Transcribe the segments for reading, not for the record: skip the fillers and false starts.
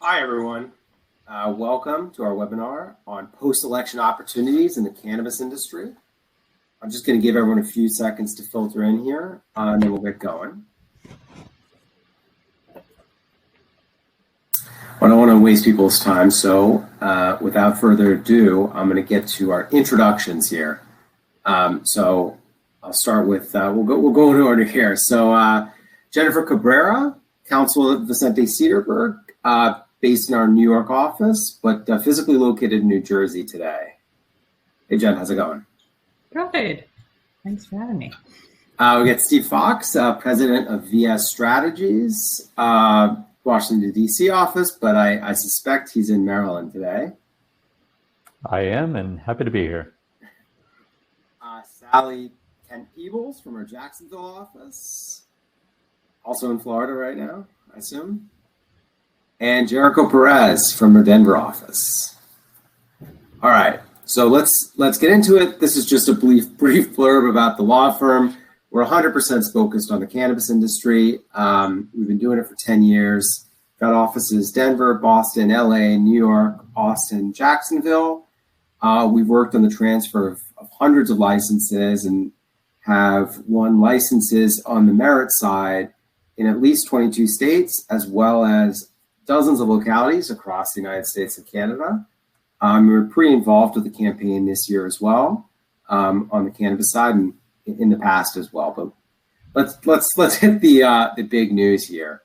Hi, everyone. Welcome to our webinar on post-election opportunities in the cannabis industry. I'm just going to give everyone a few seconds to filter in here, and then we'll get going. I don't want to waste people's time, so without further ado, I'm going to get to our introductions here. So I'll start with, we'll go in order here. So Jennifer Cabrera, Counsel at Vicente Cedarburg, based in our New York office, but physically located in New Jersey today. Hey, Jen, how's it going? Good. Thanks for having me. We got Steve Fox, President of VS Strategies, Washington, D.C. office, but I suspect he's in Maryland today. I am, and happy to be here. Sally Kent-Peebles from our Jacksonville office, also in Florida right now, I assume. And Jericho Perez from our Denver office. All right, so let's get into it. This is just a brief blurb about the law firm. We're 100% focused on the cannabis industry. We've been doing it for 10 years. Got offices Denver, Boston, LA, New York, Austin, Jacksonville. We've worked on the transfer of hundreds of licenses and have won licenses on the merit side in at least 22 states, as well as dozens of localities across the United States and Canada. We were pretty involved with the campaign this year as well, on the cannabis side and in the past as well. But let's hit the big news here.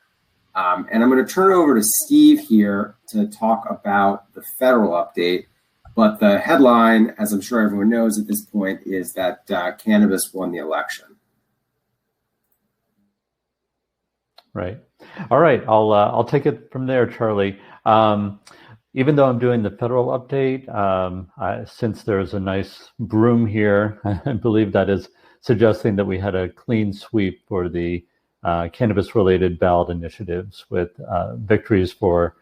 And I'm going to turn it over to Steve here to talk about the federal update. But the headline, as I'm sure everyone knows at this point, is that cannabis won the election. Right. All right. I'll take it from there, Charlie. Even though I'm doing the federal update, since there's a nice broom here, I believe that is suggesting that we had a clean sweep for the cannabis-related ballot initiatives with victories for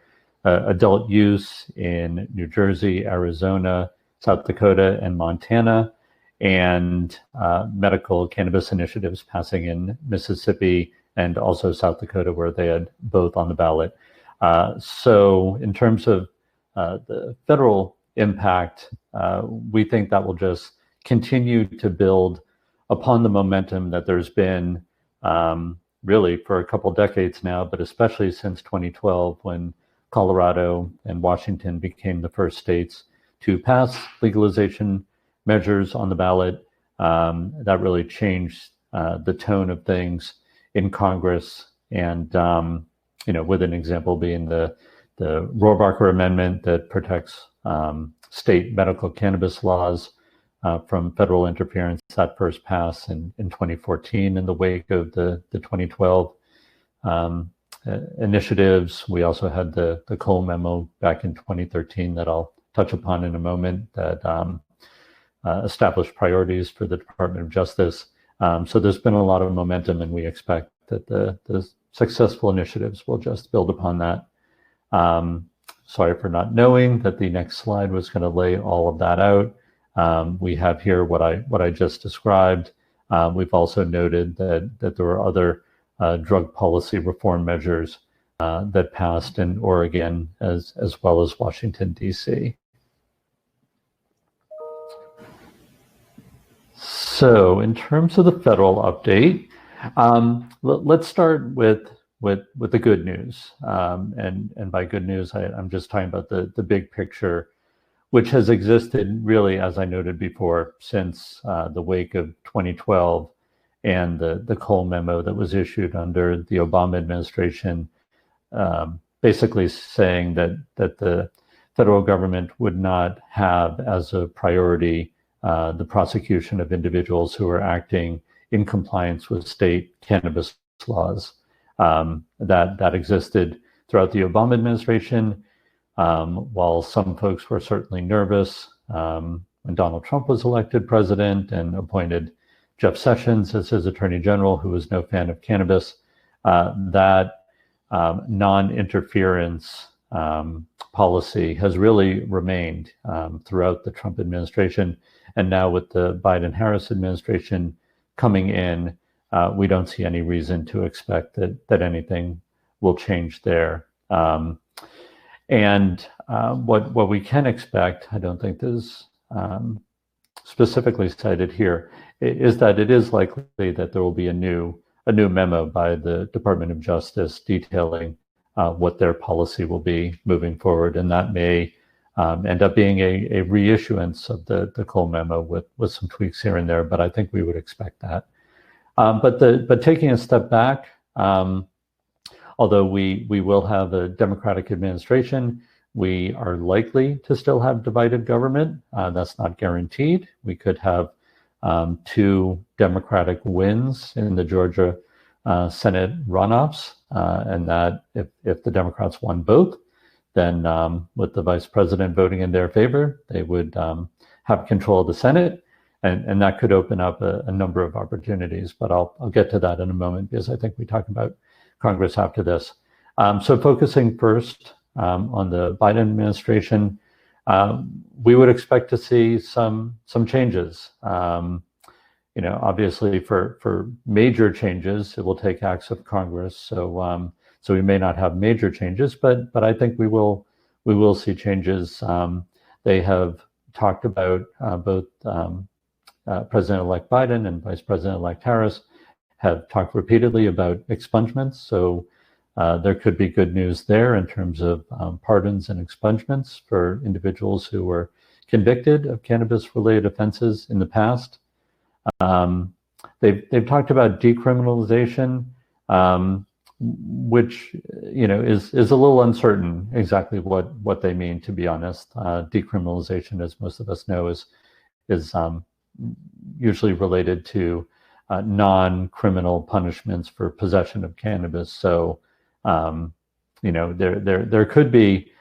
adult use in New Jersey, Arizona, South Dakota, and Montana, and medical cannabis initiatives passing in Mississippi and also South Dakota, where they had both on the ballot. So in terms of the federal impact, we think that will just continue to build upon the momentum that there's been really for a couple decades now, but especially since 2012 when Colorado and Washington became the first states to pass legalization measures on the ballot. That really changed the tone of things in Congress, and with an example being the Rohrabacher Amendment that protects state medical cannabis laws from federal interference. That first passed in 2014 in the wake of the 2012 initiatives. We also had the Cole memo back in 2013 that I'll touch upon in a moment that established priorities for the Department of Justice. So there's been a lot of momentum, and we expect that the successful initiatives will just build upon that. Sorry for not knowing that the next slide was going to lay all of that out. We have here what I just described. We've also noted that there were other drug policy reform measures that passed in Oregon as well as Washington, D.C. So in terms of the federal update, let's start with the good news. And by good news, I'm just talking about the big picture, which has existed really, as I noted before, since the wake of 2012 and the Cole memo that was issued under the Obama administration, basically saying that the federal government would not have as a priority the prosecution of individuals who are acting in compliance with state cannabis laws. That existed throughout the Obama administration, while some folks were certainly nervous when Donald Trump was elected president and appointed Jeff Sessions as his attorney general, who was no fan of cannabis. That non-interference policy has really remained throughout the Trump administration. And now with the Biden-Harris administration coming in, we don't see any reason to expect that anything will change there. And what we can expect, I don't think this is specifically cited here, is that it is likely that there will be a new memo by the Department of Justice detailing what their policy will be moving forward, and that may end up being a reissuance of the Cole memo with some tweaks here and there. But I think we would expect that. But taking a step back, although we will have a Democratic administration, we are likely to still have divided government. That's not guaranteed. We could have 2 Democratic wins in the Georgia Senate runoffs, and that if the Democrats won both, then with the vice president voting in their favor, they would have control of the Senate, and that could open up a number of opportunities. But I'll get to that in a moment, because I think we talk about Congress after this. So focusing first on the Biden administration, we would expect to see some changes. Obviously for major changes, it will take acts of Congress. So we may not have major changes, but I think we will see changes. They have talked about both President-elect Biden and Vice President-elect Harris have talked repeatedly about expungements. So there could be good news there in terms of pardons and expungements for individuals who were convicted of cannabis-related offenses in the past. They've talked about decriminalization, which is a little uncertain exactly what they mean, to be honest. Decriminalization, as most of us know, is usually related to non-criminal punishments for possession of cannabis. So there could be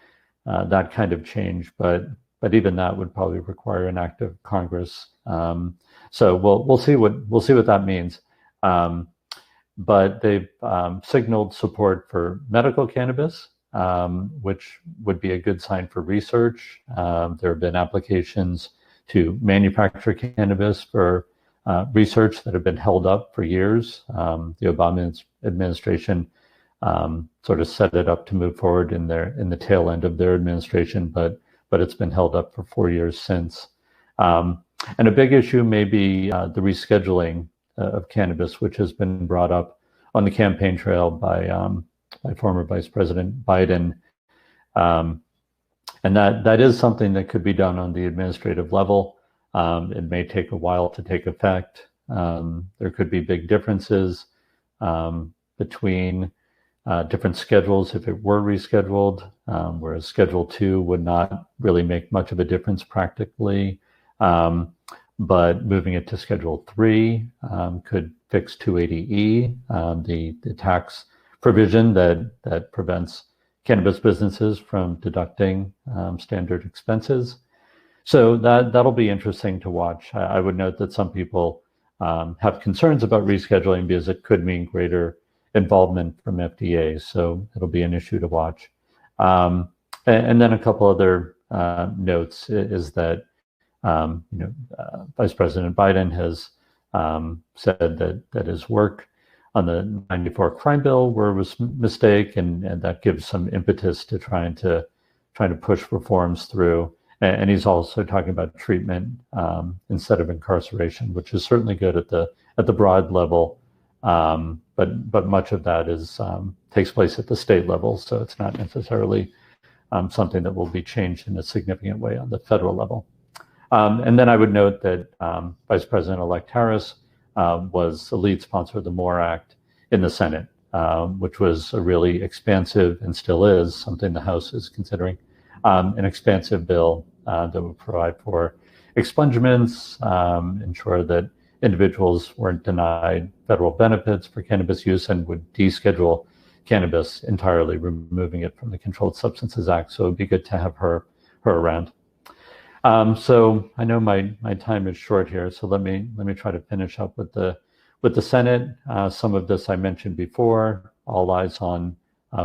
that kind of change, but even that would probably require an act of Congress. So we'll see what that means. But they've signaled support for medical cannabis, which would be a good sign for research. There have been applications to manufacture cannabis for research that have been held up for years. The Obama administration sort of set it up to move forward in the tail end of their administration, but it's been held up for 4 years since. And a big issue may be the rescheduling of cannabis, which has been brought up on the campaign trail by former Vice President Biden. And that is something that could be done on the administrative level. It may take a while to take effect. There could be big differences between different schedules if it were rescheduled, whereas Schedule 2 would not really make much of a difference practically. But moving it to Schedule 3 could fix 280E, the tax provision that prevents cannabis businesses from deducting standard expenses. So that'll be interesting to watch. I would note that some people have concerns about rescheduling because it could mean greater involvement from FDA. So it'll be an issue to watch. And then a couple other notes is that Vice President Biden has said that his work on the 94 crime bill was a mistake, and that gives some impetus to trying to push reforms through. And he's also talking about treatment instead of incarceration, which is certainly good at the broad level, but much of that takes place at the state level, so it's not necessarily something that will be changed in a significant way on the federal level. And then I would note that Vice President-elect Harris was the lead sponsor of the MORE Act in the Senate, which was a really expansive, and still is, something the House is considering, an expansive bill that would provide for expungements, ensure that individuals weren't denied federal benefits for cannabis use, and would deschedule cannabis entirely, removing it from the Controlled Substances Act. So it'd be good to have her around. So I know my time is short here, so let me try to finish up with the Senate. Some of this I mentioned before. All eyes on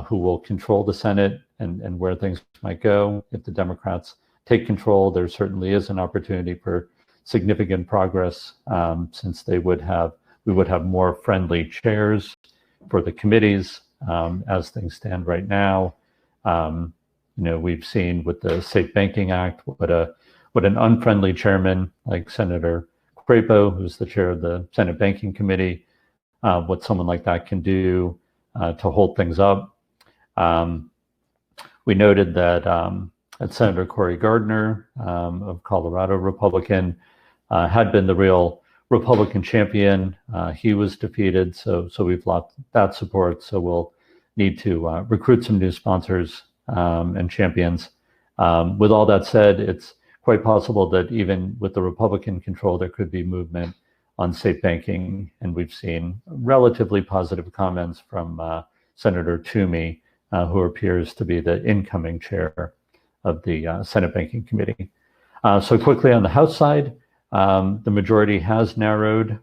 who will control the Senate and where things might go. If the Democrats take control, there certainly is an opportunity for significant progress, since we would have more friendly chairs for the committees as things stand right now. We've seen with the Safe Banking Act what an unfriendly chairman like Senator Crapo, who's the chair of the Senate Banking Committee, what someone like that can do to hold things up. We noted that Senator Cory Gardner of Colorado, Republican, had been the real Republican champion. He was defeated, so we've lost that support. So we'll need to recruit some new sponsors and champions. With all that said, it's quite possible that even with the Republican control, there could be movement on safe banking. And we've seen relatively positive comments from Senator Toomey, who appears to be the incoming chair of the Senate Banking Committee. So quickly on the House side, the majority has narrowed.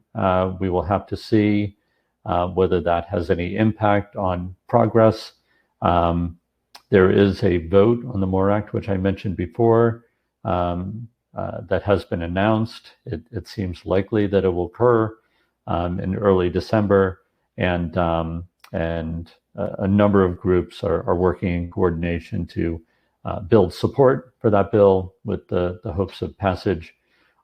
We will have to see whether that has any impact on progress. There is a vote on the MORE Act, which I mentioned before, that has been announced. It seems likely that it will occur in early December, and a number of groups are working in coordination to build support for that bill with the hopes of passage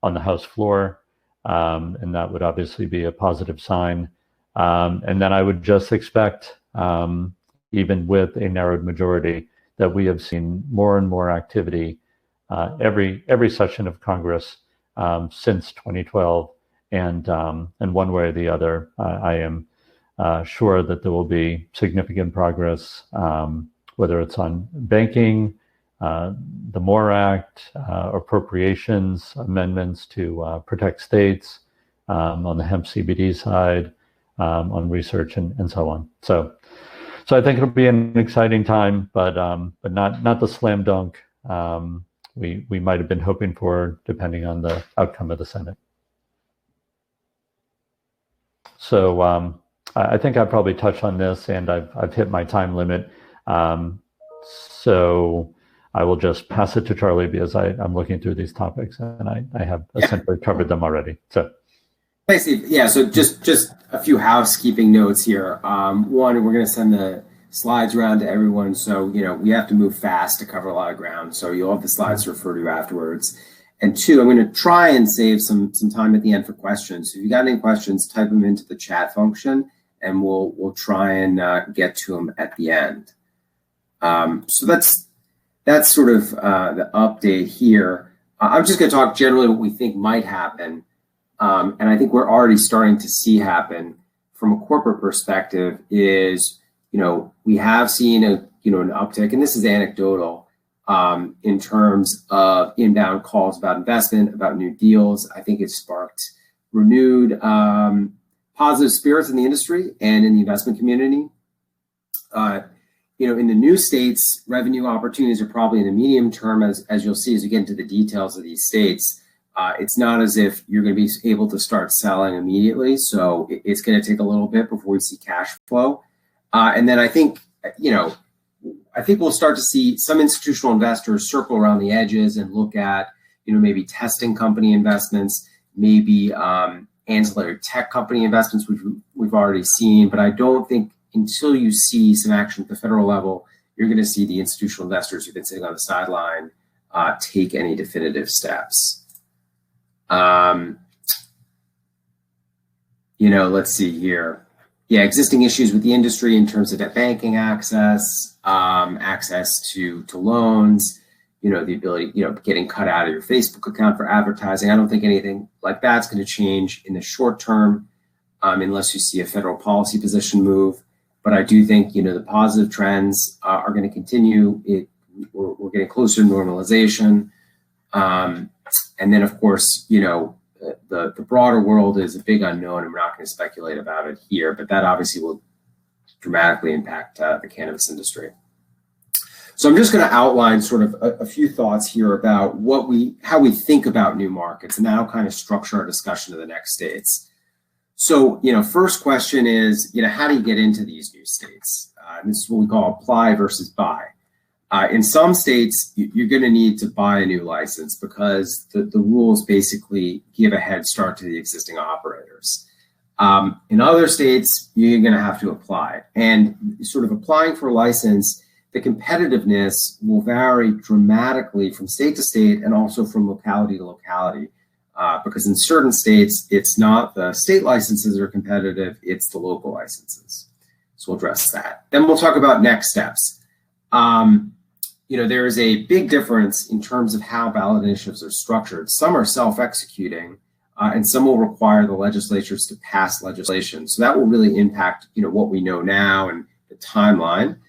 on the House floor, and that would obviously be a positive sign. And then I would just expect, even with a narrowed majority, that we have seen more and more activity every session of Congress since 2012, and one way or the other, I am sure that there will be significant progress, whether it's on banking, the MORE Act, appropriations, amendments to protect states, on the hemp CBD side, on research and so on. So I think it'll be an exciting time, but not the slam dunk we might have been hoping for, depending on the outcome of the Senate. So I think I probably touched on this, and I've hit my time limit. So I will just pass it to Charlie, because I'm looking through these topics and I have essentially covered them already. So. Thanks, Steve. Yeah, so just a few housekeeping notes here. One, we're going to send the slides around to everyone, so we have to move fast to cover a lot of ground. So you'll have the slides to refer to afterwards. And two, I'm going to try and save some time at the end for questions. So if you got any questions, type them into the chat function, and we'll try and get to them at the end. So that's sort of the update here. I'm just going to talk generally what we think might happen. And I think we're already starting to see happen from a corporate perspective is, we have seen an uptick, and this is anecdotal, in terms of inbound calls about investment, about new deals. I think it's sparked renewed positive spirits in the industry and in the investment community. In the new states, revenue opportunities are probably in the medium term, as you'll see as you get into the details of these states. It's not as if you're going to be able to start selling immediately. So it's going to take a little bit before we see cash flow. And then I think we'll start to see some institutional investors circle around the edges and look at, maybe testing company investments, maybe ancillary tech company investments, which we've already seen. But I don't think until you see some action at the federal level, you're going to see the institutional investors who've been sitting on the sideline take any definitive steps. Let's see here. Yeah, existing issues with the industry in terms of banking access, access to loans, the ability, getting cut out of your Facebook account for advertising. I don't think anything like that's going to change in the short term, unless you see a federal policy position move. But I do think, the positive trends are going to continue. We're getting closer to normalization. And then, of course, the broader world is a big unknown, and we're not going to speculate about it here, but that obviously will dramatically impact the cannabis industry. So I'm just going to outline sort of a few thoughts here about how we think about new markets, and that'll kind of structure our discussion to the next states. So, first question is, how do you get into these new states? And this is what we call apply versus buy. In some states, you're going to need to buy a new license because the rules basically give a head start to the existing operators. In other states, you're going to have to apply. And sort of applying for a license, the competitiveness will vary dramatically from state to state and also from locality to locality. Because in certain states, it's not the state licenses that are competitive, it's the local licenses. So we'll address that. Then we'll talk about next steps. There is a big difference in terms of how ballot initiatives are structured. Some are self-executing, and some will require the legislatures to pass legislation. So that will really impact, what we know now and the timeline.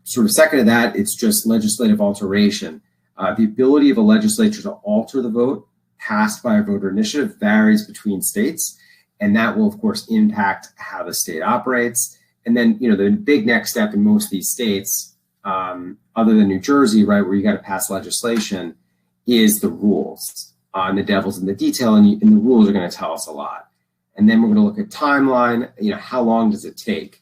Sort of second to that, it's just legislative alteration. The ability of a legislature to alter the vote passed by a voter initiative varies between states, and that will, of course, impact how the state operates. And then, the big next step in most of these states, other than New Jersey, right, where you got to pass legislation, is the rules. And the devil's in the detail, and the rules are going to tell us a lot. And then we're going to look at timeline. How long does it take?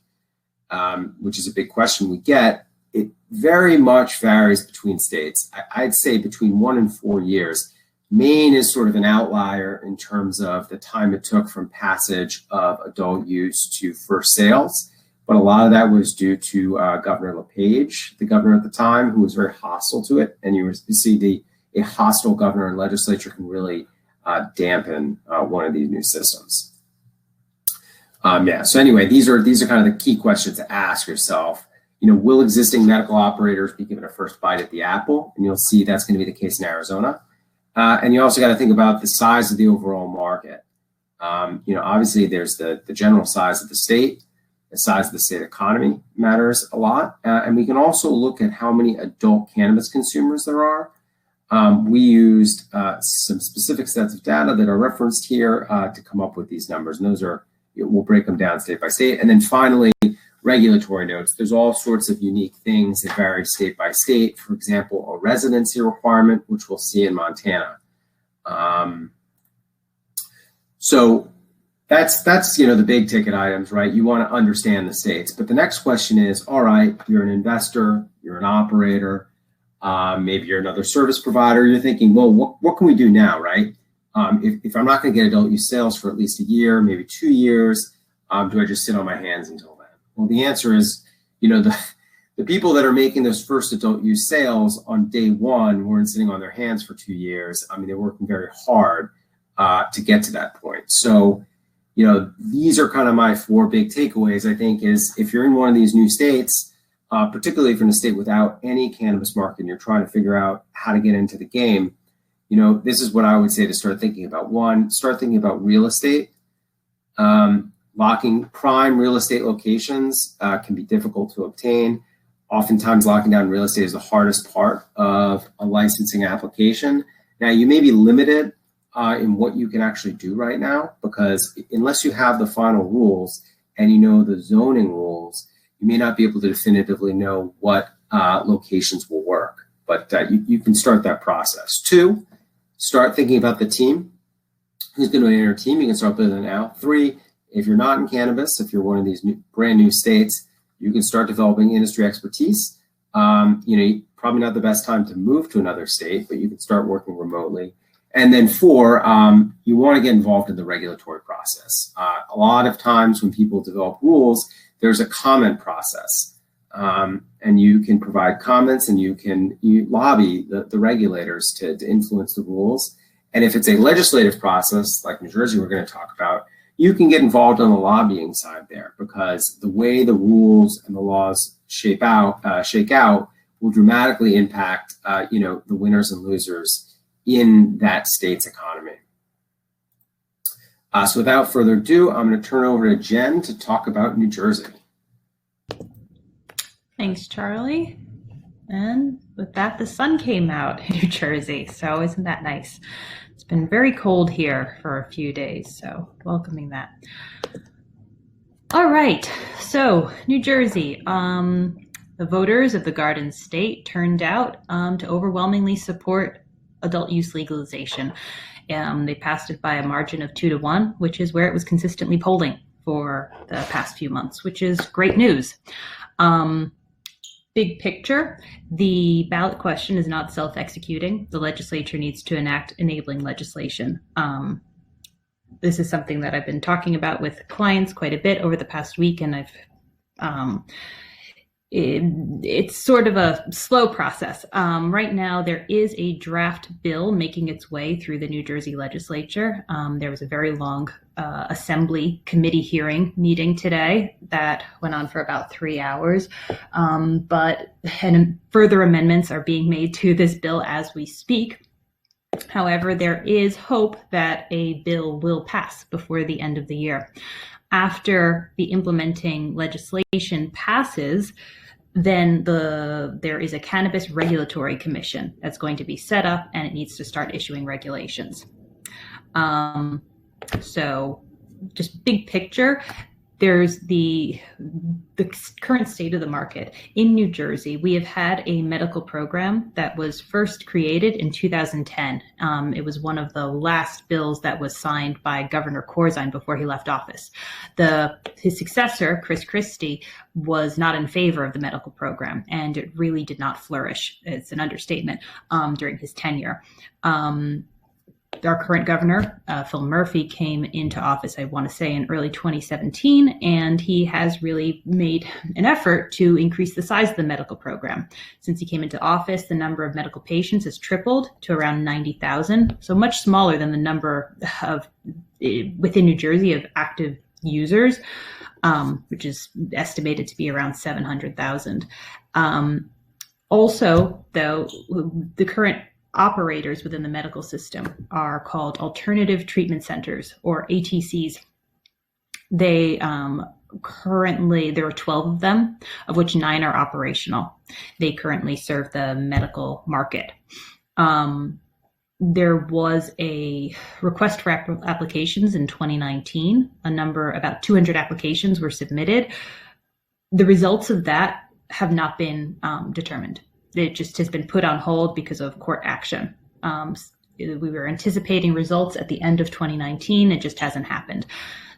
Which is a big question we get. It very much varies between states. I'd say between 1 and 4 years. Maine is sort of an outlier in terms of the time it took from passage of adult use to first sales. But a lot of that was due to Governor LePage, the governor at the time, who was very hostile to it. And you see a hostile governor and legislature can really dampen one of these new systems. So anyway, these are kind of the key questions to ask yourself. Will existing medical operators be given a first bite at the apple? And you'll see that's going to be the case in Arizona. And you also got to think about the size of the overall market. Obviously there's the general size of the state. The size of the state economy matters a lot. And we can also look at how many adult cannabis consumers there are. We used some specific sets of data that are referenced here to come up with these numbers. And those are, we'll break them down state by state. And then finally, regulatory notes. There's all sorts of unique things that vary state by state. For example, a residency requirement, which we'll see in Montana. So that's the big ticket items, right? You want to understand the states. But the next question is, all right, you're an investor, you're an operator, maybe you're another service provider. You're thinking, well, what can we do now, right? If I'm not going to get adult use sales for at least a year, maybe 2 years, do I just sit on my hands until then? Well, the answer is, the people that are making those first adult use sales on day one weren't sitting on their hands for 2 years. I mean, they're working very hard to get to that point. So, these are kind of my 4 big takeaways, I think, is if you're in one of these new states, particularly if you're in a state without any cannabis market and you're trying to figure out how to get into the game, this is what I would say to start thinking about. 1, start thinking about real estate. Locking prime real estate locations can be difficult to obtain. Oftentimes, locking down real estate is the hardest part of a licensing application. Now, you may be limited in what you can actually do right now, because unless you have the final rules and the zoning rules, you may not be able to definitively know what locations will work. But you can start that process. 2, start thinking about the team. Who's going to be in your team? You can start building it now. 3, if you're not in cannabis, if you're one of these brand new states, you can start developing industry expertise. Probably not the best time to move to another state, but you can start working remotely. And then 4, you want to get involved in the regulatory process. A lot of times when people develop rules, there's a comment process. And you can provide comments and you lobby the regulators to influence the rules. And if it's a legislative process, like New Jersey we're going to talk about, you can get involved on the lobbying side there, because the way the rules and the laws shake out will dramatically impact the winners and losers in that state's economy. So without further ado, I'm going to turn over to Jen to talk about New Jersey. Thanks, Charlie. And with that, the sun came out in New Jersey. So isn't that nice? It's been very cold here for a few days, so welcoming that. All right, so New Jersey. The voters of the Garden State turned out to overwhelmingly support adult use legalization. They passed it by a margin of 2-1, which is where it was consistently polling for the past few months, which is great news. Big picture, the ballot question is not self-executing. The legislature needs to enact enabling legislation. This is something that I've been talking about with clients quite a bit over the past week, and it's sort of a slow process. Right now, there is a draft bill making its way through the New Jersey legislature. There was a very long assembly committee hearing meeting today that went on for about 3 hours. But further amendments are being made to this bill as we speak. However, there is hope that a bill will pass before the end of the year. After the implementing legislation passes, then there is a Cannabis Regulatory Commission that's going to be set up, and it needs to start issuing regulations. So just big picture, there's the current state of the market. In New Jersey, we have had a medical program that was first created in 2010. It was one of the last bills that was signed by Governor Corzine before he left office. His successor, Chris Christie, was not in favor of the medical program, and it really did not flourish. It's an understatement during his tenure. Our current governor, Phil Murphy, came into office, I want to say, in early 2017, and he has really made an effort to increase the size of the medical program. Since he came into office, the number of medical patients has tripled to around 90,000, so much smaller than the number of within New Jersey of active users, which is estimated to be around 700,000. Also, though, the current operators within the medical system are called alternative treatment centers, or ATCs. They currently, there are 12 of them, of which 9 are operational. They currently serve the medical market. There was a request for applications in 2019. About 200 applications were submitted. The results of that have not been determined. It just has been put on hold because of court action. We were anticipating results at the end of 2019. It just hasn't happened.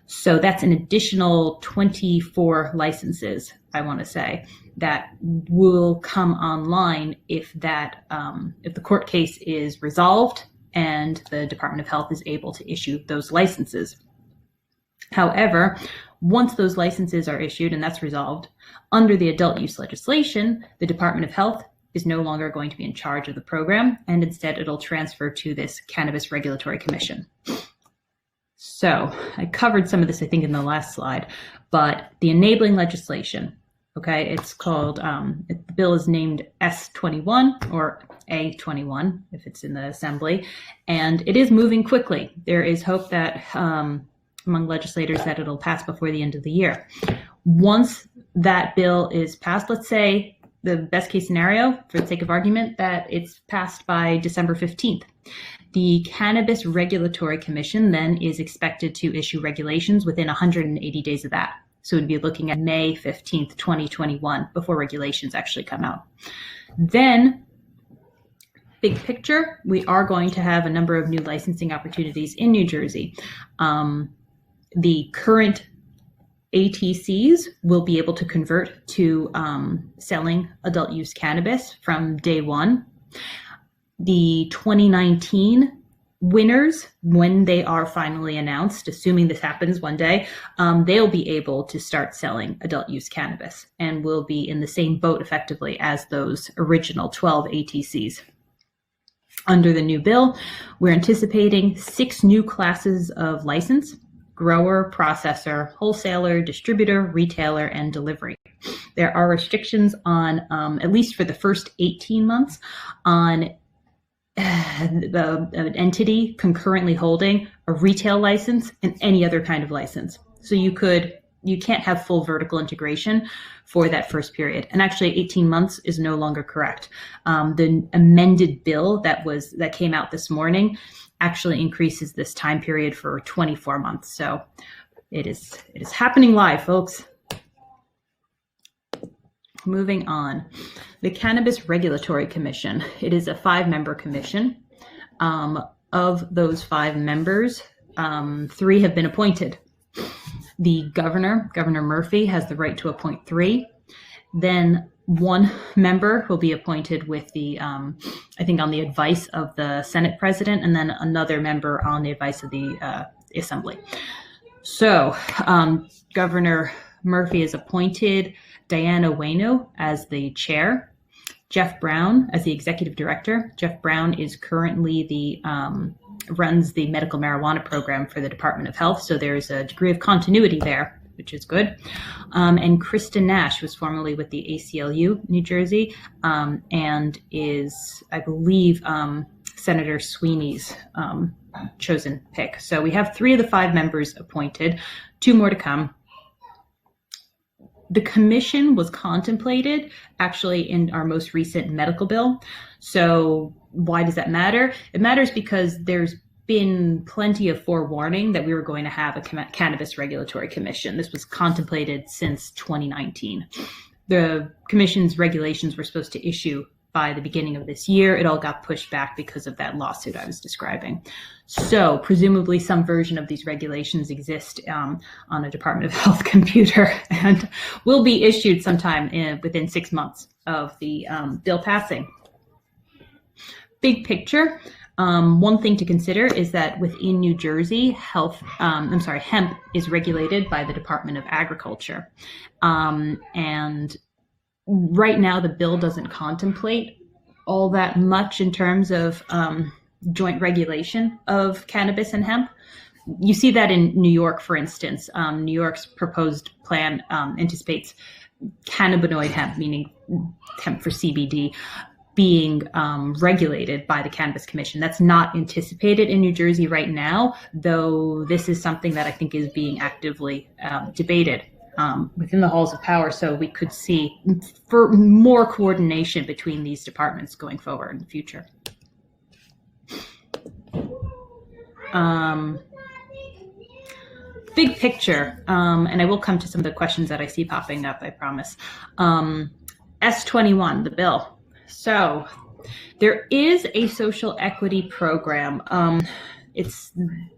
So that's an additional 24 licenses, I want to say, that will come online if the court case is resolved and the Department of Health is able to issue those licenses. However, once those licenses are issued and that's resolved, under the adult use legislation, the Department of Health is no longer going to be in charge of the program, and instead it'll transfer to this Cannabis Regulatory Commission. So I covered some of this, I think, in the last slide, but the enabling legislation, okay, it's called, the bill is named S21 or A21 if it's in the assembly, and it is moving quickly. There is hope that among legislators that it'll pass before the end of the year. Once that bill is passed, let's say the best case scenario, for the sake of argument, that it's passed by December 15th. The Cannabis Regulatory Commission then is expected to issue regulations within 180 days of that. So we'd be looking at May 15th, 2021, before regulations actually come out. Then, big picture, we are going to have a number of new licensing opportunities in New Jersey. The current ATCs will be able to convert to selling adult use cannabis from day one. The 2019 winners, when they are finally announced, assuming this happens one day, they'll be able to start selling adult use cannabis and will be in the same boat effectively as those original 12 ATCs. Under the new bill, we're anticipating 6 new classes of license: grower, processor, wholesaler, distributor, retailer, and delivery. There are restrictions on, at least for the first 18 months, on an entity concurrently holding a retail license and any other kind of license. So you can't have full vertical integration for that first period. And actually 18 months is no longer correct. The amended bill that came out this morning actually increases this time period for 24 months. So it is happening live, folks. Moving on, the Cannabis Regulatory Commission. It is a 5-member commission. Of those 5 members, 3 have been appointed. The Governor Murphy, has the right to appoint 3. Then 1 member will be appointed with the, I think, on the advice of the Senate President, and then another member on the advice of the Assembly. So Governor Murphy has appointed Diana Waino as the chair, Jeff Brown as the executive director. Jeff Brown is currently runs the medical marijuana program for the Department of Health, so there's a degree of continuity there, which is good. And Kristen Nash was formerly with the ACLU, New Jersey, and is, I believe, Senator Sweeney's chosen pick. So we have 3 of the 5 members appointed, 2 more to come. The commission was contemplated actually in our most recent medical bill. So why does that matter? It matters because there's been plenty of forewarning that we were going to have a cannabis regulatory commission. This was contemplated since 2019. The commission's regulations were supposed to issue by the beginning of this year. It all got pushed back because of that lawsuit I was describing. So presumably some version of these regulations exist on a Department of Health computer and will be issued sometime within 6 months of the bill passing. Big picture, one thing to consider is that within New Jersey, hemp is regulated by the Department of Agriculture. And right now, the bill doesn't contemplate all that much in terms of joint regulation of cannabis and hemp. You see that in New York, for instance. New York's proposed plan anticipates cannabinoid hemp, meaning hemp for CBD, being regulated by the Cannabis Commission. That's not anticipated in New Jersey right now, though this is something that I think is being actively debated within the halls of power, so we could see for more coordination between these departments going forward in the future. Big picture, and I will come to some of the questions that I see popping up, I promise. S21, the bill. So there is a social equity program.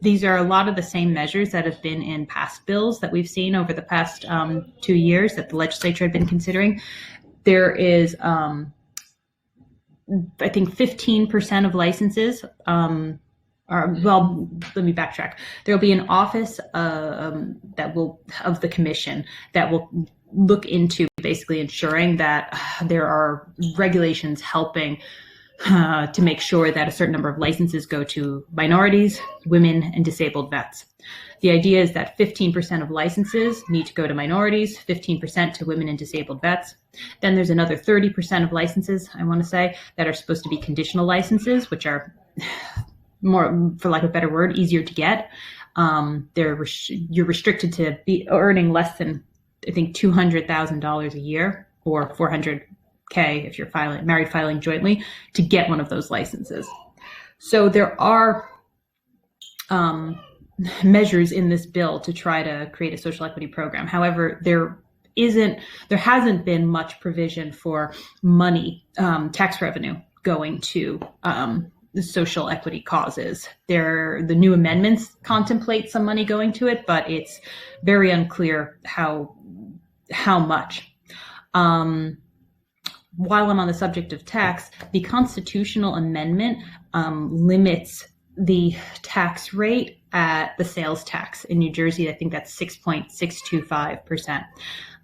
These are a lot of the same measures that have been in past bills that we've seen over the past 2 years that the legislature had been considering. There is, I think, 15% of licenses let me backtrack. There will be an office of the commission that will look into basically ensuring that there are regulations helping to make sure that a certain number of licenses go to minorities, women, and disabled vets. The idea is that 15% of licenses need to go to minorities, 15% to women and disabled vets. Then there's another 30% of licenses, I want to say, that are supposed to be conditional licenses, which are more, for lack of a better word, easier to get. You're restricted to be earning less than, I think, $200,000 a year, or $400K if you're married filing jointly, to get one of those licenses. So there are measures in this bill to try to create a social equity program. However, there hasn't been much provision for money, tax revenue going to the social equity causes. The new amendments contemplate some money going to it, but it's very unclear how much. While I'm on the subject of tax, the constitutional amendment limits the tax rate at the sales tax in New Jersey. I think that's 6.625%.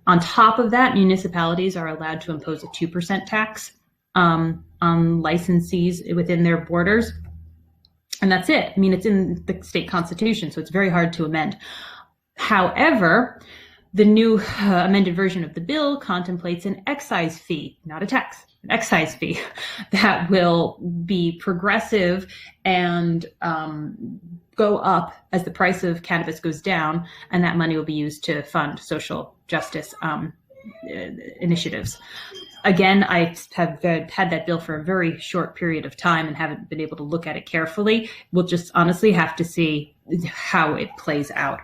On top of that, municipalities are allowed to impose a 2% tax on licensees within their borders. And that's it. I mean, it's in the state constitution, so it's very hard to amend. However, the new amended version of the bill contemplates an excise fee, not a tax, an excise fee that will be progressive and go up as the price of cannabis goes down, and that money will be used to fund social justice initiatives. Again, I have had that bill for a very short period of time and haven't been able to look at it carefully. We'll just honestly have to see how it plays out.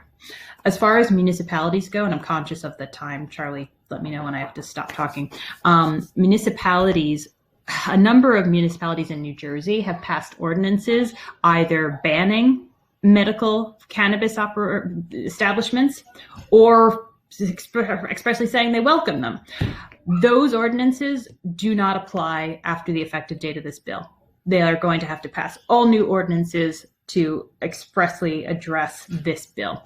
As far as municipalities go, and I'm conscious of the time, Charlie, let me know when I have to stop talking. Municipalities, a number of municipalities in New Jersey have passed ordinances either banning medical cannabis establishments or expressly saying they welcome them. Those ordinances do not apply after the effective date of this bill. They are going to have to pass all new ordinances to expressly address this bill.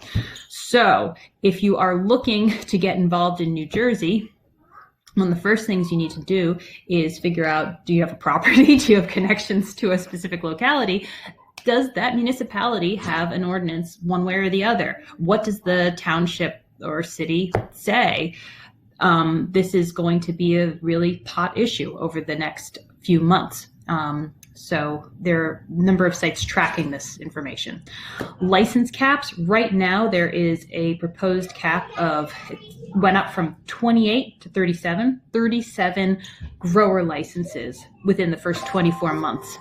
So if you are looking to get involved in New Jersey, one of the first things you need to do is figure out, do you have a property? Do you have connections to a specific locality? Does that municipality have an ordinance one way or the other? What does the township or city say? This is going to be a really hot issue over the next few months. So there are a number of sites tracking this information. License caps, right now there is a proposed cap of, it went up from 28 to 37 grower licenses within the first 24 months.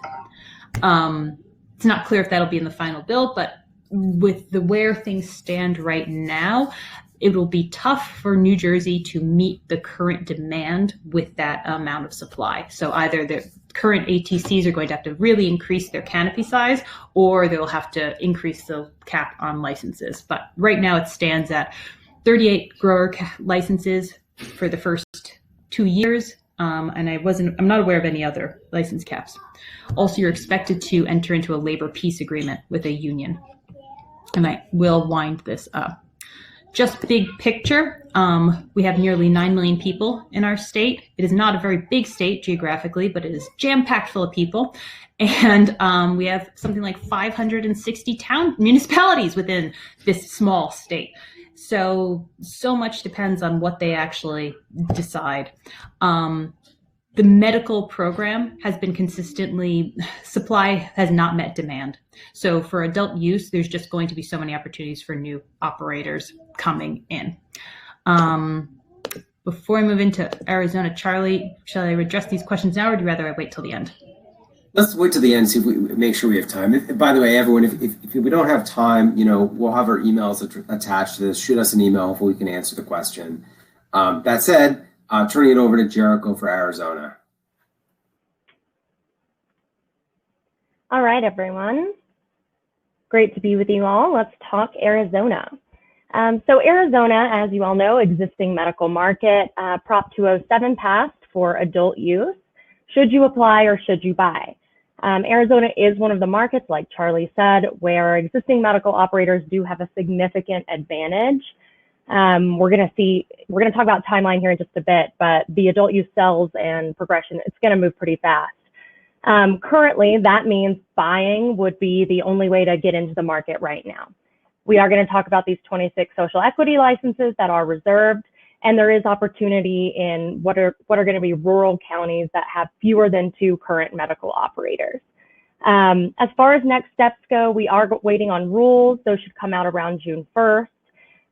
It's not clear if that'll be in the final bill, but with where things stand right now, it will be tough for New Jersey to meet the current demand with that amount of supply. So either the current ATCs are going to have to really increase their canopy size, or they'll have to increase the cap on licenses. But right now it stands at 38 grower licenses for the first 2 years. And I'm not aware of any other license caps. Also, you're expected to enter into a labor peace agreement with a union. And I will wind this up. Just big picture, we have nearly 9 million people in our state. It is not a very big state geographically, but it is jam-packed full of people. And we have something like 560 municipalities within this small state. So much depends on what they actually decide. The medical program has been consistently, supply has not met demand. So for adult use, there's just going to be so many opportunities for new operators coming in. Before I move into Arizona, Charlie, shall I address these questions now, or do you rather I wait till the end? Let's wait till the end, see if we make sure we have time. By the way, everyone, if we don't have time, we'll have our emails attached to this. Shoot us an email if we can answer the question. That said, turning it over to Jericho for Arizona. All right, everyone. Great to be with you all. Let's talk Arizona. So Arizona, as you all know, existing medical market, Prop 207 passed for adult use. Should you apply or should you buy? Arizona is one of the markets, like Charlie said, where existing medical operators do have a significant advantage. We're going to talk about timeline here in just a bit, but the adult use cells and progression, it's going to move pretty fast. Currently, that means buying would be the only way to get into the market right now. We are going to talk about these 26 social equity licenses that are reserved, and there is opportunity in what are going to be rural counties that have fewer than 2 current medical operators. As far as next steps go, we are waiting on rules. Those should come out around June 1st.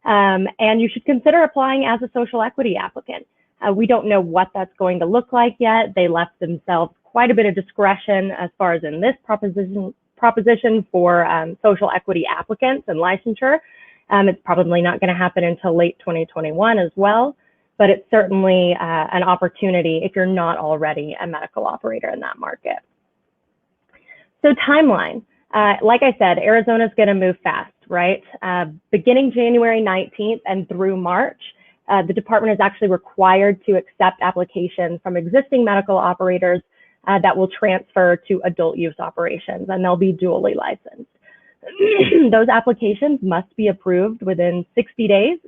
And you should consider applying as a social equity applicant. We don't know what that's going to look like yet. They left themselves quite a bit of discretion as far as in this proposition for social equity applicants and licensure. It's probably not going to happen until late 2021 as well, but it's certainly an opportunity if you're not already a medical operator in that market. So timeline, like I said, Arizona's going to move fast, right? Beginning January 19th and through March, the department is actually required to accept applications from existing medical operators that will transfer to adult use operations, and they'll be dually licensed. Those applications must be approved within 60 days.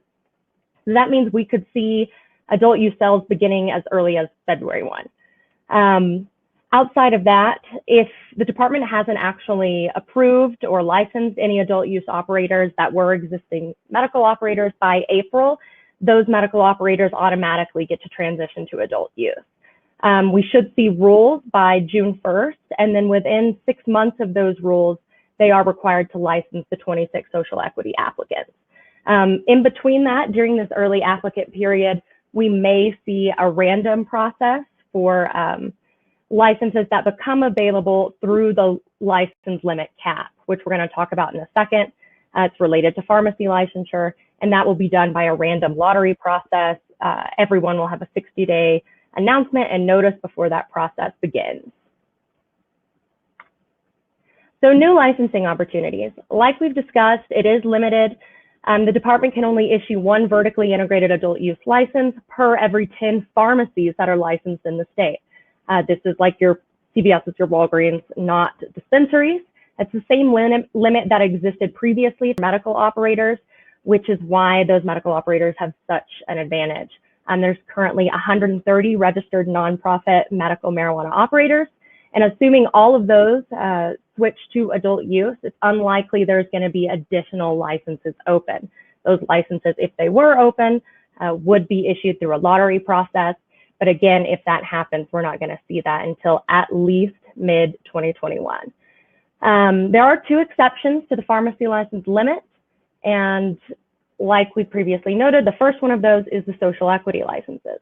So that means we could see adult use cells beginning as early as February 1. Outside of that, if the department hasn't actually approved or licensed any adult use operators that were existing medical operators by April, those medical operators automatically get to transition to adult use. We should see rules by June 1st, and then within 6 months of those rules, they are required to license the 26 social equity applicants. In between that, during this early applicant period, we may see a random process for licenses that become available through the license limit cap, which we're going to talk about in a second. It's related to pharmacy licensure, and that will be done by a random lottery process. Everyone will have a 60-day announcement and notice before that process begins. So new licensing opportunities. Like we've discussed, it is limited. The department can only issue 1 vertically integrated adult use license per every 10 pharmacies that are licensed in the state. This is like your CVS, your Walgreens, not dispensaries. It's the same limit that existed previously for medical operators, which is why those medical operators have such an advantage. There's currently 130 registered nonprofit medical marijuana operators, and assuming all of those switch to adult use, it's unlikely there's going to be additional licenses open. Those licenses, if they were open, would be issued through a lottery process. But again, if that happens, we're not going to see that until at least mid-2021. There are two exceptions to the pharmacy license limit. And like we previously noted, the first one of those is the social equity licenses.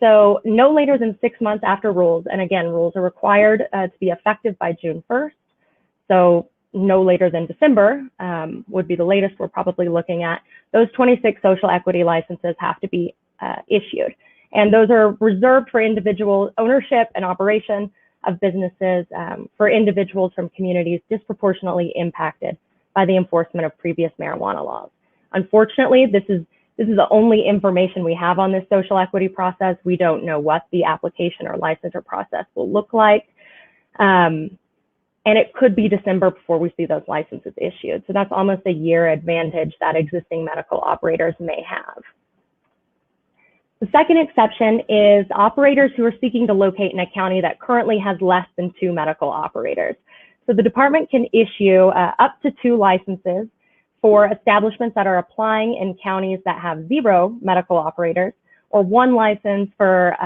So no later than 6 months after rules, and again, rules are required to be effective by June 1st. So no later than December would be the latest we're probably looking at. Those 26 social equity licenses have to be issued. And those are reserved for individual ownership and operation of businesses for individuals from communities disproportionately impacted by the enforcement of previous marijuana laws. Unfortunately, this is the only information we have on this social equity process. We don't know what the application or licensure process will look like. And it could be December before we see those licenses issued. So that's almost a year advantage that existing medical operators may have. The second exception is operators who are seeking to locate in a county that currently has less than 2 medical operators. So the department can issue up to 2 licenses for establishments that are applying in counties that have 0 medical operators, or 1 license for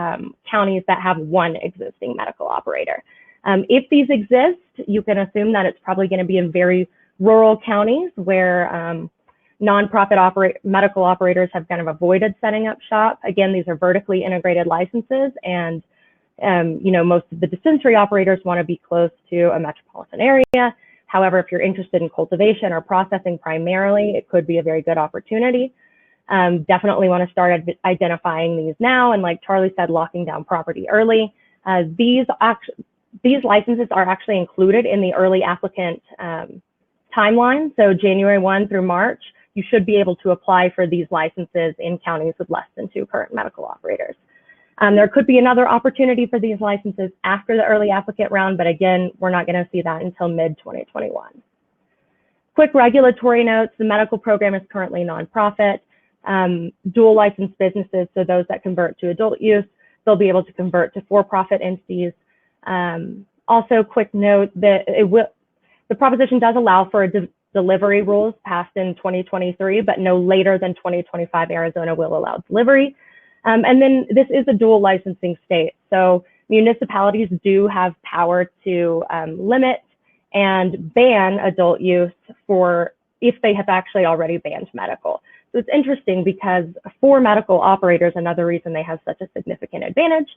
counties that have 1 existing medical operator. If these exist, you can assume that it's probably going to be in very rural counties where nonprofit medical operators have kind of avoided setting up shop. Again, these are vertically integrated licenses, and most of the dispensary operators want to be close to a metropolitan area. However, if you're interested in cultivation or processing primarily, it could be a very good opportunity. Definitely want to start identifying these now, and like Charlie said, locking down property early. These licenses are actually included in the early applicant timeline. So January 1 through March, you should be able to apply for these licenses in counties with less than 2 current medical operators. There could be another opportunity for these licenses after the early applicant round, but again, we're not going to see that until mid-2021. Quick regulatory notes: the medical program is currently nonprofit. Dual license businesses, so those that convert to adult use, they'll be able to convert to for-profit entities. Also, quick note that the proposition does allow for delivery rules passed in 2023, but no later than 2025, Arizona will allow delivery. And then this is a dual licensing state. So municipalities do have power to limit and ban adult use if they have actually already banned medical. So it's interesting because for medical operators, another reason they have such a significant advantage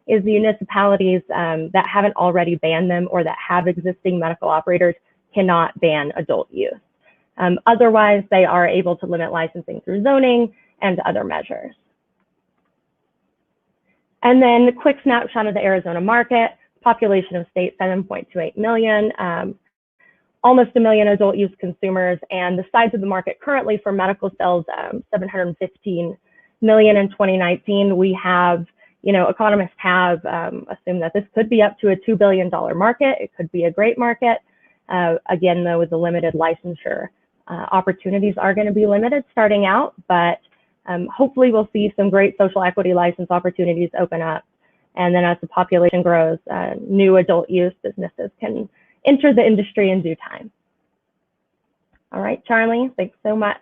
is the municipalities that haven't already banned them or that have existing medical operators cannot ban adult use. Otherwise, they are able to limit licensing through zoning and other measures. And then a quick snapshot of the Arizona market: population of state 7.28 million, almost 1 million adult use consumers, and the size of the market currently for medical sales, 715 million in 2019. We have, economists have assumed that this could be up to a $2 billion market. It could be a great market. Again, though, with the limited licensure, opportunities are going to be limited starting out, but hopefully we'll see some great social equity license opportunities open up. And then as the population grows, new adult use businesses can enter the industry in due time. All right, Charlie, thanks so much.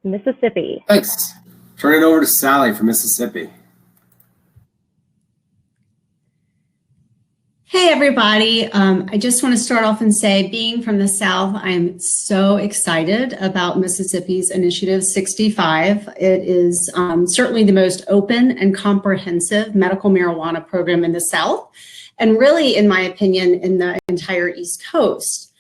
Mississippi. Thanks. Turn it over to Sally from Mississippi. Hey, everybody. I just want to start off and say, being from the South, I'm so excited about Mississippi's Initiative 65. It is certainly the most open and comprehensive medical marijuana program in the South, and really, in my opinion, in the entire East Coast.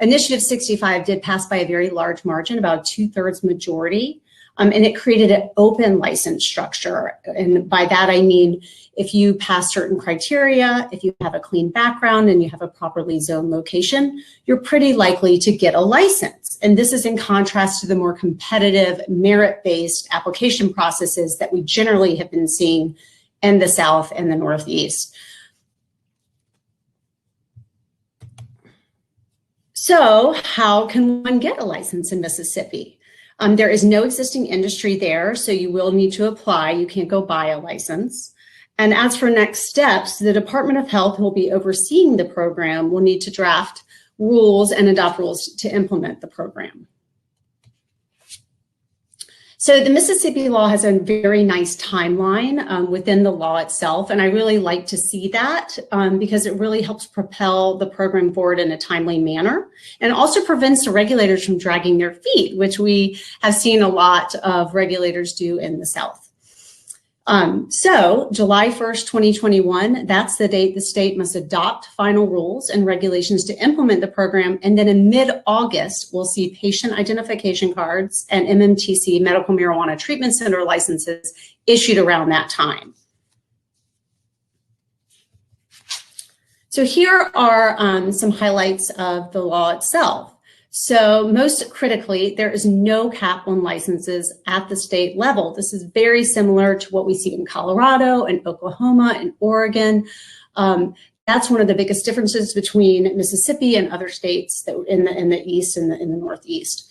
Initiative 65 did pass by a very large margin, about 2/3 majority, and it created an open license structure. And by that, I mean, if you pass certain criteria, if you have a clean background and you have a properly zoned location, you're pretty likely to get a license. And this is in contrast to the more competitive merit-based application processes that we generally have been seeing in the South and the Northeast. So how can one get a license in Mississippi? There is no existing industry there, so you will need to apply. You can't go buy a license. And as for next steps, the Department of Health, who will be overseeing the program, will need to draft rules and adopt rules to implement the program. So the Mississippi law has a very nice timeline within the law itself, and I really like to see that because it really helps propel the program forward in a timely manner, and also prevents the regulators from dragging their feet, which we have seen a lot of regulators do in the South. So July 1st, 2021, that's the date the state must adopt final rules and regulations to implement the program. And then in mid-August, we'll see patient identification cards and MMTC, medical marijuana treatment center licenses, issued around that time. So here are some highlights of the law itself. So most critically, there is no cap on licenses at the state level. This is very similar to what we see in Colorado and Oklahoma and Oregon. That's one of the biggest differences between Mississippi and other states that in the East and in the Northeast.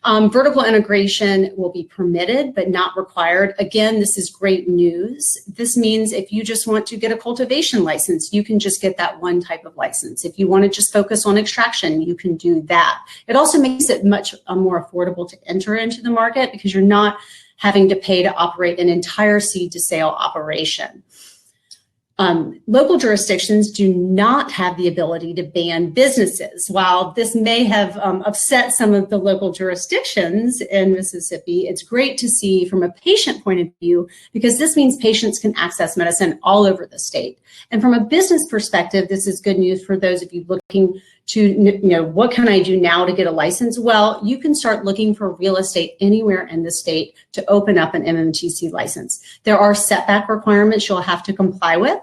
Vertical integration will be permitted, but not required. Again, this is great news. This means if you just want to get a cultivation license, you can just get that one type of license. If you want to just focus on extraction, you can do that. It also makes it much more affordable to enter into the market because you're not having to pay to operate an entire seed to sale operation. Local jurisdictions do not have the ability to ban businesses. While this may have upset some of the local jurisdictions in Mississippi, it's great to see from a patient point of view because this means patients can access medicine all over the state. And from a business perspective, this is good news for those of you looking to, what can I do now to get a license? Well, you can start looking for real estate anywhere in the state to open up an MMTC license. There are setback requirements you'll have to comply with,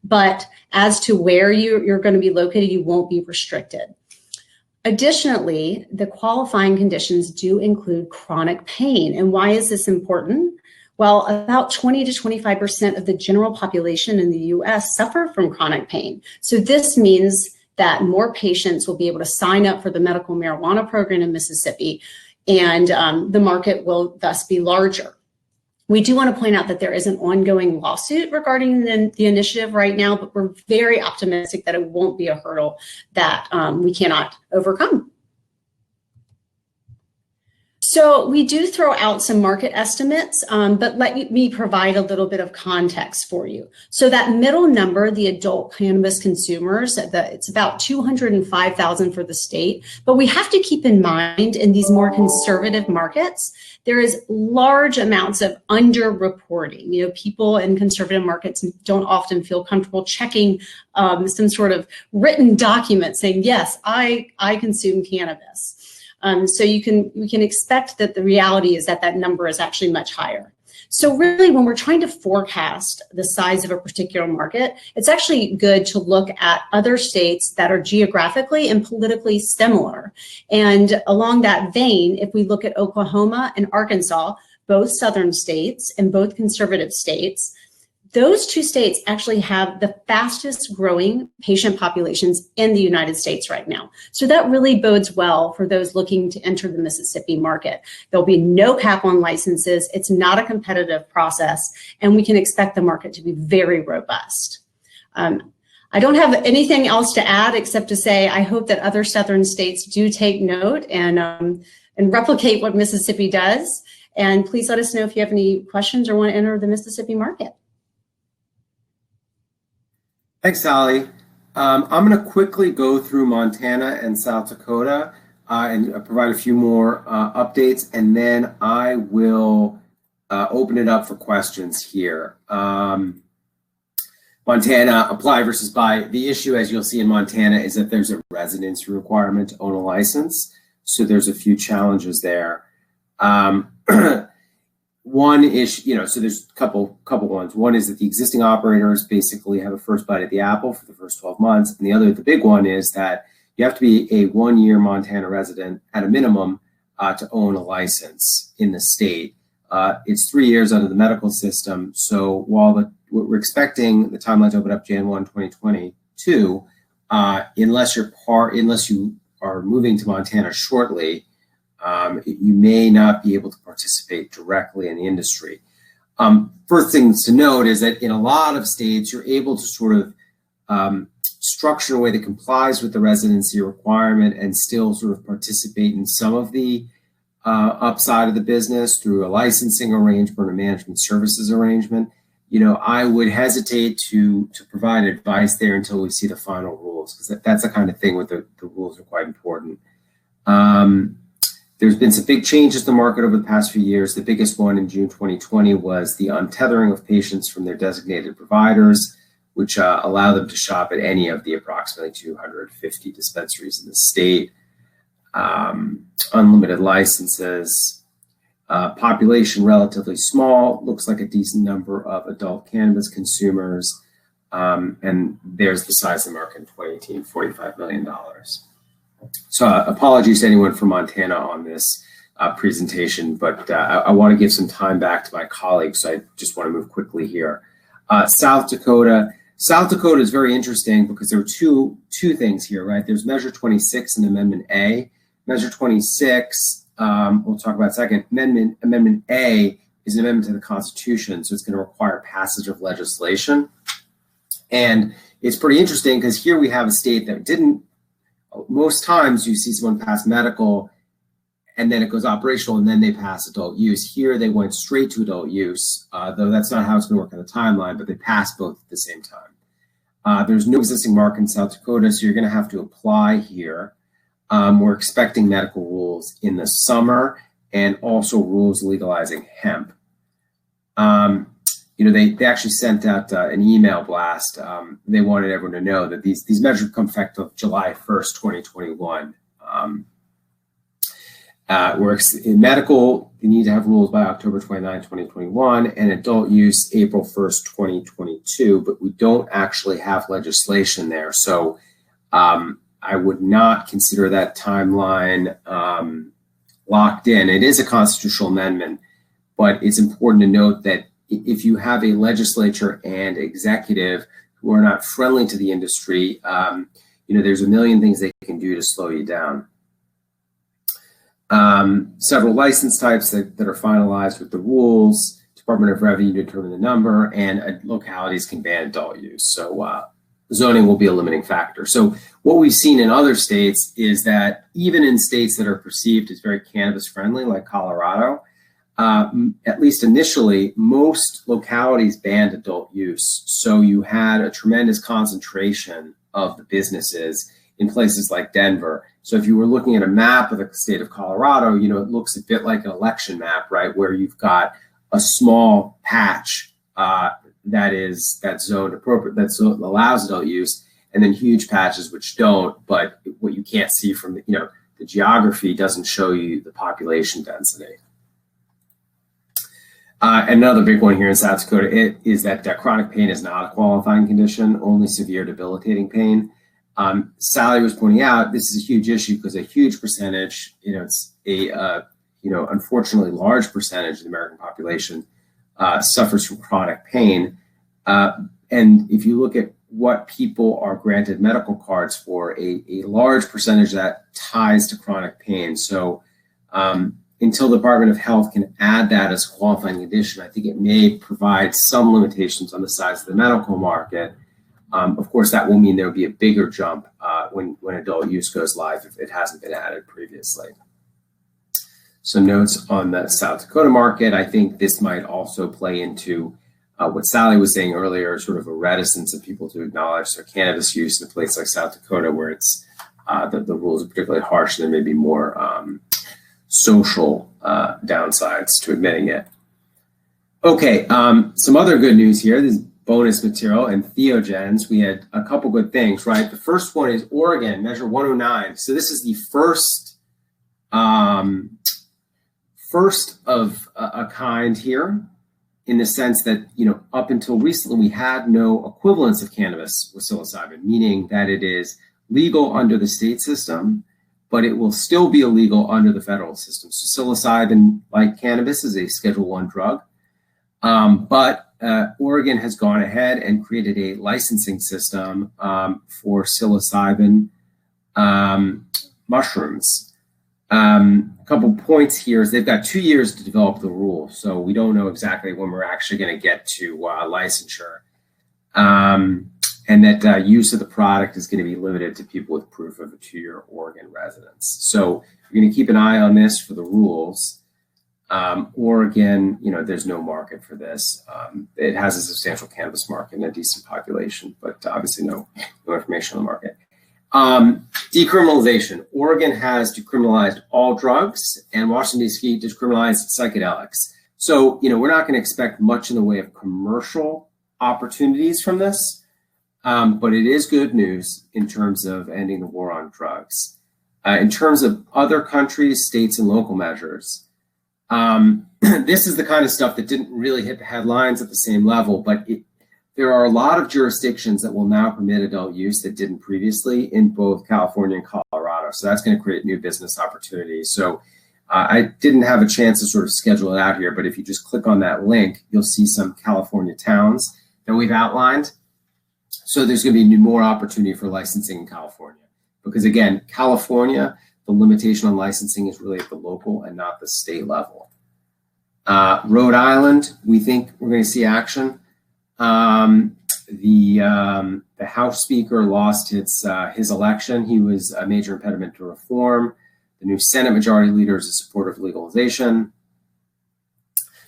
but as to where you're going to be located, you won't be restricted. Additionally, the qualifying conditions do include chronic pain. And why is this important? Well, about 20 to 25% of the general population in the US suffer from chronic pain. So this means that more patients will be able to sign up for the medical marijuana program in Mississippi, and the market will thus be larger. We do want to point out that there is an ongoing lawsuit regarding the initiative right now, but we're very optimistic that it won't be a hurdle that we cannot overcome. So we do throw out some market estimates, but let me provide a little bit of context for you. So that middle number, the adult cannabis consumers, it's about 205,000 for the state, but we have to keep in mind in these more conservative markets, there is large amounts of underreporting. People in conservative markets don't often feel comfortable checking some sort of written document saying, yes, I consume cannabis. So we can expect that the reality is that number is actually much higher. So really, when we're trying to forecast the size of a particular market, it's actually good to look at other states that are geographically and politically similar. And along that vein, if we look at Oklahoma and Arkansas, both southern states and both conservative states, those two states actually have the fastest growing patient populations in the United States right now. So that really bodes well for those looking to enter the Mississippi market. There'll be no cap on licenses. It's not a competitive process, and we can expect the market to be very robust. I don't have anything else to add except to say I hope that other southern states do take note and replicate what Mississippi does. And please let us know if you have any questions or want to enter the Mississippi market. Thanks, Sally. I'm going to quickly go through Montana and South Dakota and provide a few more updates, and then I will open it up for questions here. Montana, apply versus buy. The issue, as you'll see in Montana, is that there's a residency requirement to own a license. So there's a few challenges there. One issue, so there's a couple ones. One is that the existing operators basically have a first bite at the apple for the first 12 months. And the big one is that you have to be a 1-year Montana resident at a minimum to own a license in the state. It's 3 years under the medical system. So while we're expecting the timeline to open up Jan 1, 2022, unless you are moving to Montana shortly, you may not be able to participate directly in the industry. First things to note is that in a lot of states, you're able to sort of structure in a way that complies with the residency requirement and still sort of participate in some of the upside of the business through a licensing arrangement or management services arrangement. You know, I would hesitate to provide advice there until we see the final rules, because that's the kind of thing where the rules are quite important. There's been some big changes to the market over the past few years. The biggest one in June 2020 was the untethering of patients from their designated providers, which allow them to shop at any of the approximately 250 dispensaries in the state. Unlimited licenses, population relatively small, looks like a decent number of adult cannabis consumers, and there's the size of the market in 2018, $45 million. So apologies to anyone from Montana on this presentation, but I want to give some time back to my colleagues, so I just want to move quickly here. South Dakota. South Dakota is very interesting because there are two things here, right? There's Measure 26 and Amendment A. Measure 26, we'll talk about in a second. Amendment A is an amendment to the Constitution, so it's going to require passage of legislation. And it's pretty interesting because here we have a state that didn't. Most times you see someone pass medical and then it goes operational and then they pass adult use. Here they went straight to adult use, though that's not how it's going to work on the timeline, but they passed both at the same time. There's no existing market in South Dakota, so you're going to have to apply here. We're expecting medical rules in the summer and also rules legalizing hemp. You know, they actually sent out an email blast. They wanted everyone to know that these measures come effective July 1st, 2021. In medical, you need to have rules by October 29, 2021, and adult use April 1st, 2022, but we don't actually have legislation there. So I would not consider that timeline locked in. It is a constitutional amendment, but it's important to note that if you have a legislature and executive who are not friendly to the industry, you know, there's a million things they can do to slow you down. Several license types that are finalized with the rules. Department of Revenue determine the number, and localities can ban adult use. So zoning will be a limiting factor. So what we've seen in other states is that even in states that are perceived as very cannabis friendly, like Colorado, at least initially, most localities banned adult use. So you had a tremendous concentration of the businesses in places like Denver. So if you were looking at a map of the state of Colorado, you know, it looks a bit like an election map, right? Where you've got a small patch that's zoned appropriate, that allows adult use, and then huge patches which don't. But what you can't see from, you know, the geography doesn't show you the population density. Another big one here in South Dakota is that chronic pain is not a qualifying condition, only severe debilitating pain. Sally was pointing out this is a huge issue because a huge percentage, you know, it's a unfortunately large percentage of the American population suffers from chronic pain. And if you look at what people are granted medical cards for, a large percentage of that ties to chronic pain. So until the Department of Health can add that as a qualifying condition, I think it may provide some limitations on the size of the medical market. Of course, that will mean there will be a bigger jump when adult use goes live if it hasn't been added previously. Some notes on the South Dakota market. I think this might also play into what Sally was saying earlier, sort of a reticence of people to acknowledge their cannabis use in a place like South Dakota, where it's the rules are particularly harsh and there may be more social downsides to admitting it. Okay, some other good news here. This is bonus material and theogens. We had a couple good things, right? The first one is Oregon, Measure 109. So this is the first of a kind here, in the sense that, you know, up until recently, we had no equivalence of cannabis with psilocybin, meaning that it is legal under the state system, but it will still be illegal under the federal system. So psilocybin, like cannabis, is a Schedule I drug. But Oregon has gone ahead and created a licensing system for psilocybin mushrooms. A couple points here is they've got 2 years to develop the rule, so we don't know exactly when we're actually going to get to licensure. And that use of the product is going to be limited to people with proof of a 2-year Oregon residence. So we're going to keep an eye on this for the rules. Oregon, there's no market for this. It has a substantial cannabis market and a decent population, but obviously no information on the market. Decriminalization. Oregon has decriminalized all drugs, and Washington, D.C. decriminalized psychedelics. So, we're not going to expect much in the way of commercial opportunities from this, but it is good news in terms of ending the war on drugs. In terms of other countries, states, and local measures, this is the kind of stuff that didn't really hit the headlines at the same level, but there are a lot of jurisdictions that will now permit adult use that didn't previously in both California and Colorado. So that's going to create new business opportunities. So I didn't have a chance to sort of schedule it out here, but if you just click on that link, you'll see some California towns that we've outlined. So there's going to be more opportunity for licensing in California. Because again, California, the limitation on licensing is really at the local and not the state level. Rhode Island, we think we're going to see action. The House Speaker lost his election. He was a major impediment to reform. The new Senate Majority Leader is a supporter of legalization.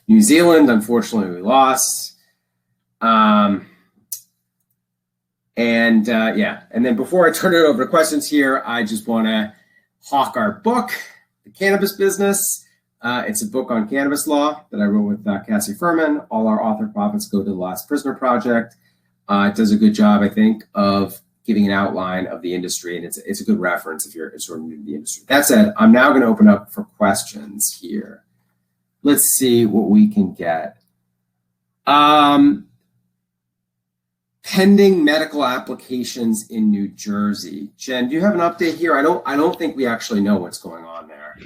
New Zealand, unfortunately, we lost. And then before I turn it over to questions here, I just want to hawk our book, The Cannabis Business. It's a book on cannabis law that I wrote with Cassie Furman. All our author profits go to the Last Prisoner Project. It does a good job, I think, of giving an outline of the industry, and it's a good reference if you're sort of new to the industry. That said, I'm now going to open up for questions here. Let's see what we can get. Pending medical applications in New Jersey. Jen, do you have an update here? I don't think we actually know what's going on there.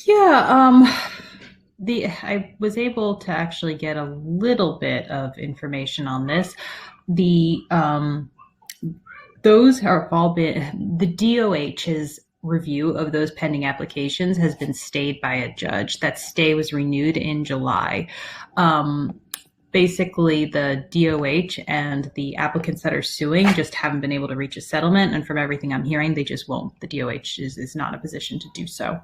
Yeah, I was able to actually get a little bit of information on this. Those have all been, the DOH's review of those pending applications has been stayed by a judge. That stay was renewed in July. Basically, the DOH and the applicants that are suing just haven't been able to reach a settlement. And from everything I'm hearing, they just won't. The DOH is not in a position to do so.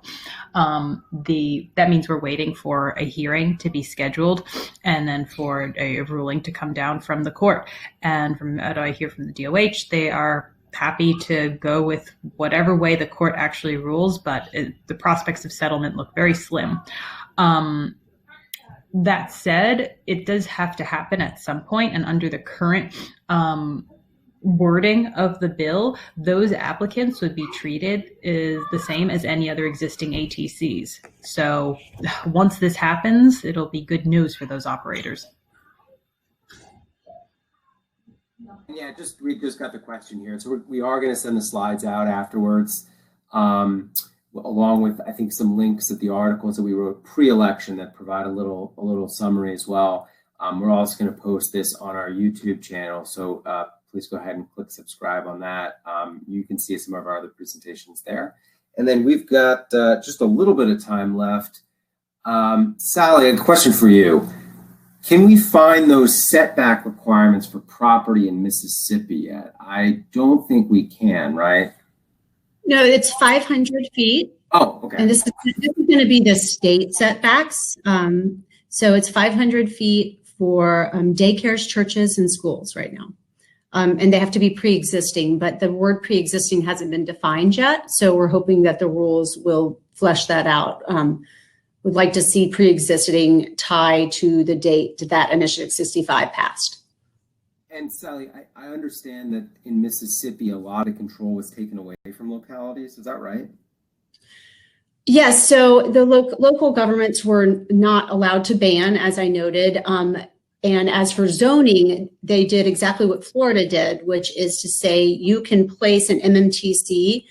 That means we're waiting for a hearing to be scheduled and then for a ruling to come down from the court. And from what I hear from the DOH, they are happy to go with whatever way the court actually rules, but the prospects of settlement look very slim. That said, it does have to happen at some point, and under the current wording of the bill, those applicants would be treated the same as any other existing ATCs. So once this happens, it'll be good news for those operators. Yeah, we just got the question here. So we are going to send the slides out afterwards. Along with, I think, some links at the articles that we wrote pre-election that provide a little summary as well. We're also going to post this on our YouTube channel, so please go ahead and click subscribe on that. You can see some of our other presentations there. And then we've got just a little bit of time left. Sally, I have a question for you. Can we find those setback requirements for property in Mississippi yet? I don't think we can, right? No, it's 500 feet. Oh, okay. And this is going to be the state setbacks. So it's 500 feet for daycares, churches, and schools right now. And they have to be pre-existing, but the word pre-existing hasn't been defined yet. So we're hoping that the rules will flesh that out. We'd like to see pre-existing tie to the date that Initiative 65 passed. And Sally, I understand that in Mississippi, a lot of control was taken away from localities. Is that right? Yes. So the local governments were not allowed to ban, as I noted. And as for zoning, they did exactly what Florida did, which is to say you can place an MMTC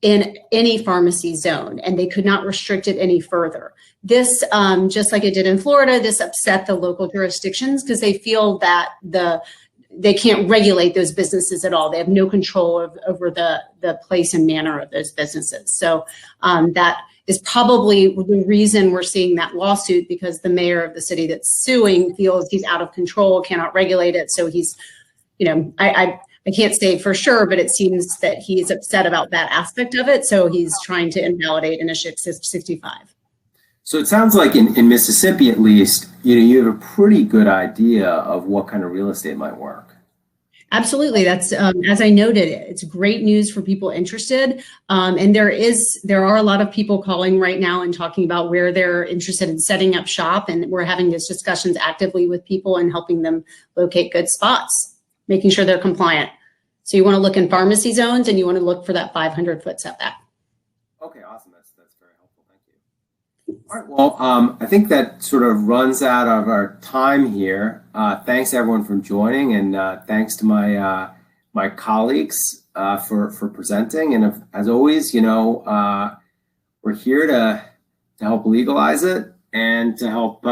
in any pharmacy zone, and they could not restrict it any further. This, just like it did in Florida, this upset the local jurisdictions because they feel that they can't regulate those businesses at all. They have no control over the place and manner of those businesses. So that is probably the reason we're seeing that lawsuit, because the mayor of the city that's suing feels he's out of control, cannot regulate it. So he's, I can't say for sure, but it seems that he's upset about that aspect of it. So he's trying to invalidate Initiative 65. So it sounds like in Mississippi, at least, you have a pretty good idea of what kind of real estate might work. Absolutely. That's, as I noted, it's great news for people interested. And there are a lot of people calling right now and talking about where they're interested in setting up shop. And we're having these discussions actively with people and helping them locate good spots, making sure they're compliant. So you want to look in pharmacy zones and you want to look for that 500-foot setback. Okay, awesome. That's very helpful. Thank you. All right. Well, I think that sort of runs out of our time here. Thanks everyone for joining, and thanks to my colleagues for presenting. And as always, we're here to help legalize it and to help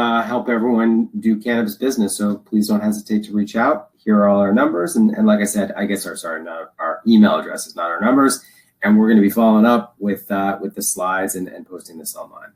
everyone do cannabis business. So please don't hesitate to reach out. Here are all our numbers, and like I said, I guess our email addresses, not our numbers. And we're going to be following up with the slides and posting this online.